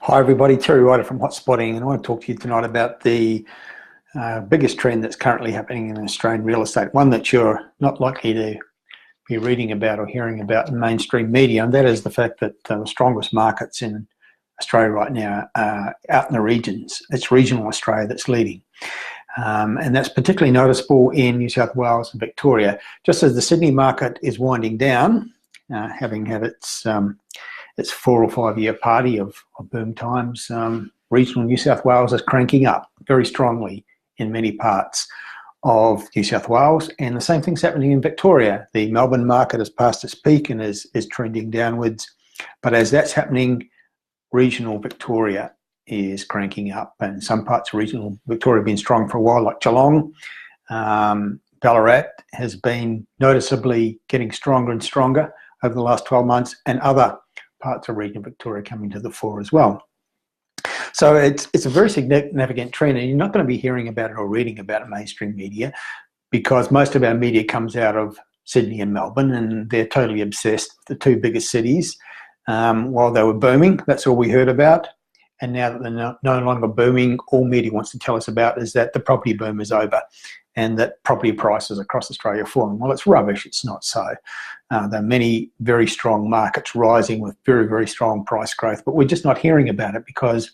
Hi everybody, Terry Ryder from Hotspotting, and I want to talk to you tonight about the biggest trend that's currently happening in Australian real estate, one that you're not likely to be reading about or hearing about in mainstream media, and that is the fact that the strongest markets in Australia right now are out in the regions. It's regional Australia that's leading. And that's particularly noticeable in New South Wales and Victoria. Just as the Sydney market is winding down, having had its 4 or 5 year party of boom times, regional New South Wales is cranking up very strongly in many parts of New South Wales, and the same thing's happening in Victoria. The Melbourne market has passed its peak and is trending downwards, but as that's happening, regional Victoria is cranking up, and some parts of regional Victoria have been strong for a while, like Geelong. Ballarat has been noticeably getting stronger and stronger over the last 12 months, and other parts of regional Victoria coming to the fore as well. So it's a very significant trend, and you're not going to be hearing about it or reading about it in mainstream media, because most of our media comes out of Sydney and Melbourne, and they're totally obsessed, the two biggest cities. While they were booming, that's all we heard about. And now that they're no longer booming, all media wants to tell us about is that the property boom is over and that property prices across Australia are falling. Well, it's rubbish. It's not so. There are many very strong markets rising with very, very strong price growth, but we're just not hearing about it because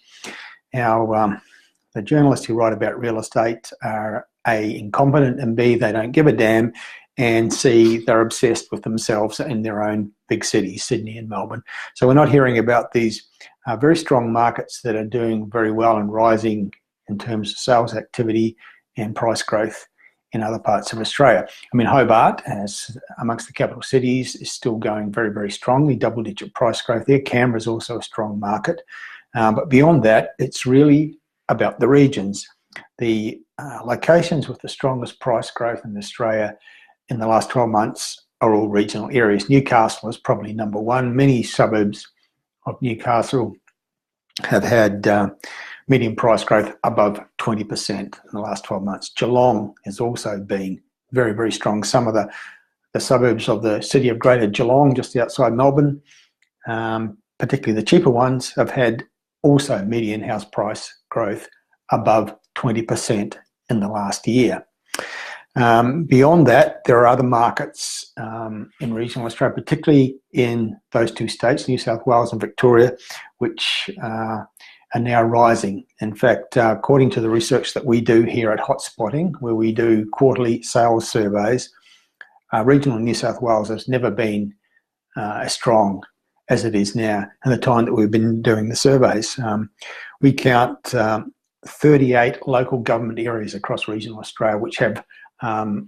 the journalists who write about real estate are A, incompetent, and B, they don't give a damn, and C, they're obsessed with themselves in their own big cities, Sydney and Melbourne. So we're not hearing about these very strong markets that are doing very well and rising in terms of sales activity and price growth in other parts of Australia. I mean, Hobart, as amongst the capital cities, is still going very, very strongly, double-digit price growth there. Canberra is also a strong market. But beyond that, it's really about the regions. The locations with the strongest price growth in Australia in the last 12 months are all regional areas. Newcastle is probably number one. Many suburbs of Newcastle have had median price growth above 20% in the last 12 months. Geelong has also been very, very strong. Some of the suburbs of the city of Greater Geelong, just outside Melbourne, particularly the cheaper ones, have had also median house price growth above 20% in the last year. Beyond that, there are other markets in regional Australia, particularly in those two states, New South Wales and Victoria, which are now rising. In fact, according to the research that we do here at Hotspotting, where we do quarterly sales surveys, regional New South Wales has never been as strong as it is now in the time that we've been doing the surveys. We count 38 local government areas across regional Australia which have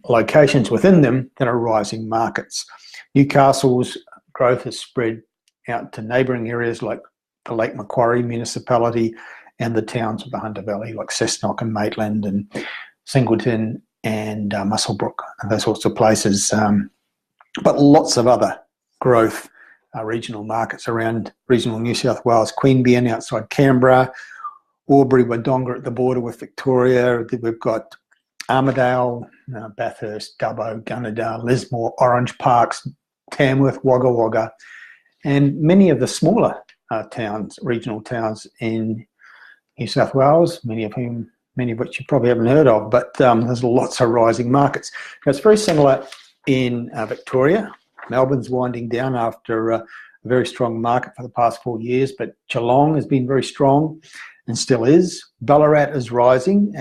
locations within them that are rising markets. Newcastle's growth has spread out to neighbouring areas like the Lake Macquarie municipality and the towns of the Hunter Valley like Cessnock and Maitland and Singleton and Muswellbrook and those sorts of places. But lots of other growth regional markets around regional New South Wales, Queanbeyan outside Canberra, Albury, Wodonga at the border with Victoria. We've got Armidale, Bathurst, Dubbo, Gunnedah, Lismore, Orange Parks, Tamworth, Wagga Wagga, and many of the smaller towns, regional towns in New South Wales, many of which you probably haven't heard of, but there's lots of rising markets. Now, it's very similar in Victoria. Melbourne's winding down after a very strong market for the past 4 years, but Geelong has been very strong and still is. Ballarat is rising,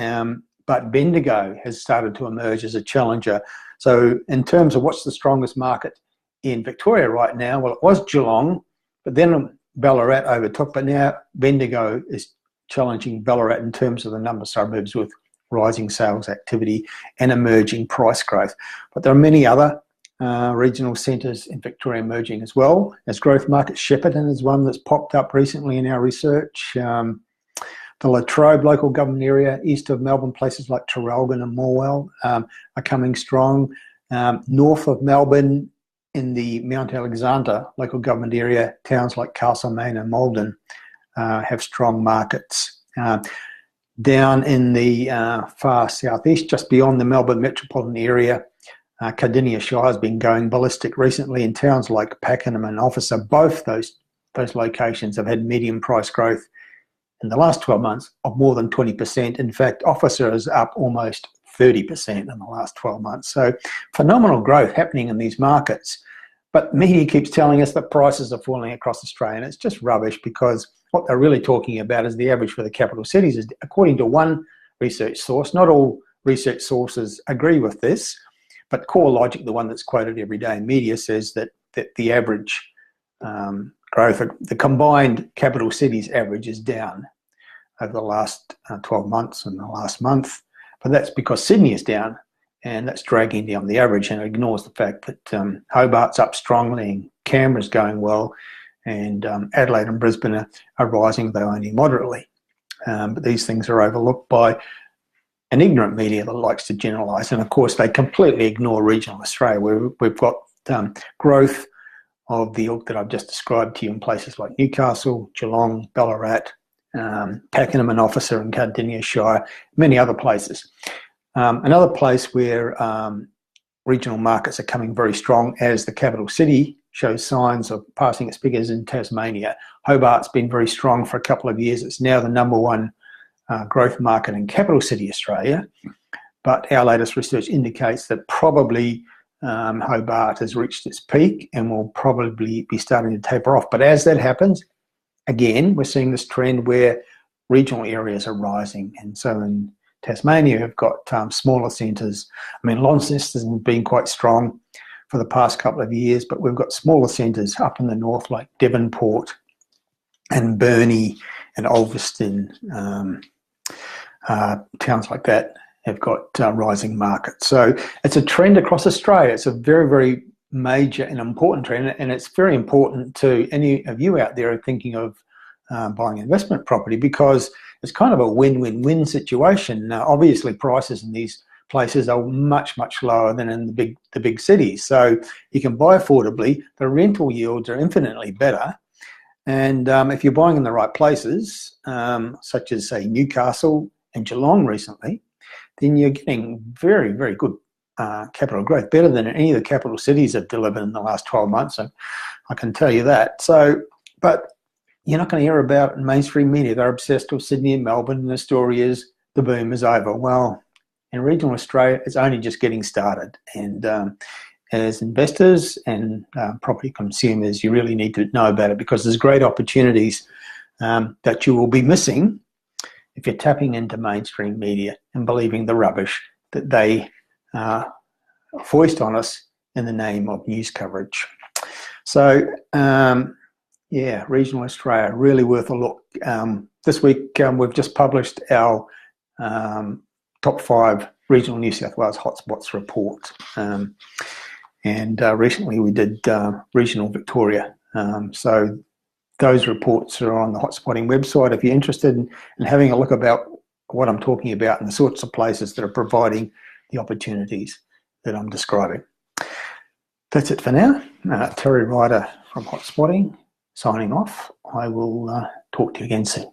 but Bendigo has started to emerge as a challenger. So in terms of what's the strongest market in Victoria right now, well, it was Geelong, but then Ballarat overtook, but now Bendigo is challenging Ballarat in terms of the number of suburbs with rising sales activity and emerging price growth. But there are many other regional centres in Victoria emerging as well as growth markets. Shepparton is one that's popped up recently in our research. The Latrobe local government area east of Melbourne, places like Traralgon and Morwell are coming strong. North of Melbourne in the Mount Alexander local government area, towns like Castlemaine and Malden have strong markets. Down in the far southeast, just beyond the Melbourne metropolitan area, Cardinia Shire has been going ballistic recently in towns like Pakenham and Officer. Both those locations have had median price growth in the last 12 months of more than 20%. In fact, officer is up almost 30% in the last 12 months. So phenomenal growth happening in these markets. But media keeps telling us that prices are falling across Australia, and it's just rubbish, because what they're really talking about is the average for the capital cities is, according to one research source, not all research sources agree with this, but CoreLogic, the one that's quoted every day in media, says that the average growth, the combined capital cities average, is down over the last 12 months and the last month. But that's because Sydney is down, and that's dragging down the average, and it ignores the fact that Hobart's up strongly and Canberra's going well, and Adelaide and Brisbane are rising, though only moderately. But these things are overlooked by an ignorant media that likes to generalise, and of course they completely ignore regional Australia, where we've got growth of the ilk that I've just described to you in places like Newcastle, Geelong, Ballarat, Pakenham and Officer and Cardinia Shire, many other places. Another place where regional markets are coming very strong as the capital city shows signs of passing its figures in Tasmania. Hobart's been very strong for a couple of years. It's now the #1 growth market in capital city Australia, but our latest research indicates that probably Hobart has reached its peak and will probably be starting to taper off. But as that happens, again, we're seeing this trend where regional areas are rising. And so in Tasmania, we've got smaller centres. I mean, Launceston's been quite strong for the past couple of years, but we've got smaller centres up in the north like Devonport and Burnie and Ulverston, towns like that have got rising markets. So it's a trend across Australia. It's a very, very major and important trend, and it's very important to any of you out there thinking of buying investment property, because it's kind of a win-win-win situation. Now, obviously, prices in these places are much, much lower than in the big cities. So you can buy affordably. The rental yields are infinitely better. And if you're buying in the right places, such as, say, Newcastle and Geelong recently, then you're getting very, very good capital growth, better than any of the capital cities have delivered in the last 12 months. And I can tell you that. So, but you're not going to hear about it in mainstream media. They're obsessed with Sydney and Melbourne, and the story is the boom is over. Well, in regional Australia, it's only just getting started. And as investors and property consumers, you really need to know about it, because there's great opportunities that you will be missing if you're tapping into mainstream media and believing the rubbish that they foist on us in the name of news coverage. So, yeah, regional Australia, really worth a look. This week, we've just published our top 5 regional New South Wales hotspots report. And recently we did regional Victoria. So those reports are on the hotspotting website if you're interested in having a look about what I'm talking about and the sorts of places that are providing the opportunities that I'm describing. That's it for now. Terry Ryder from Hotspotting signing off. I will talk to you again soon.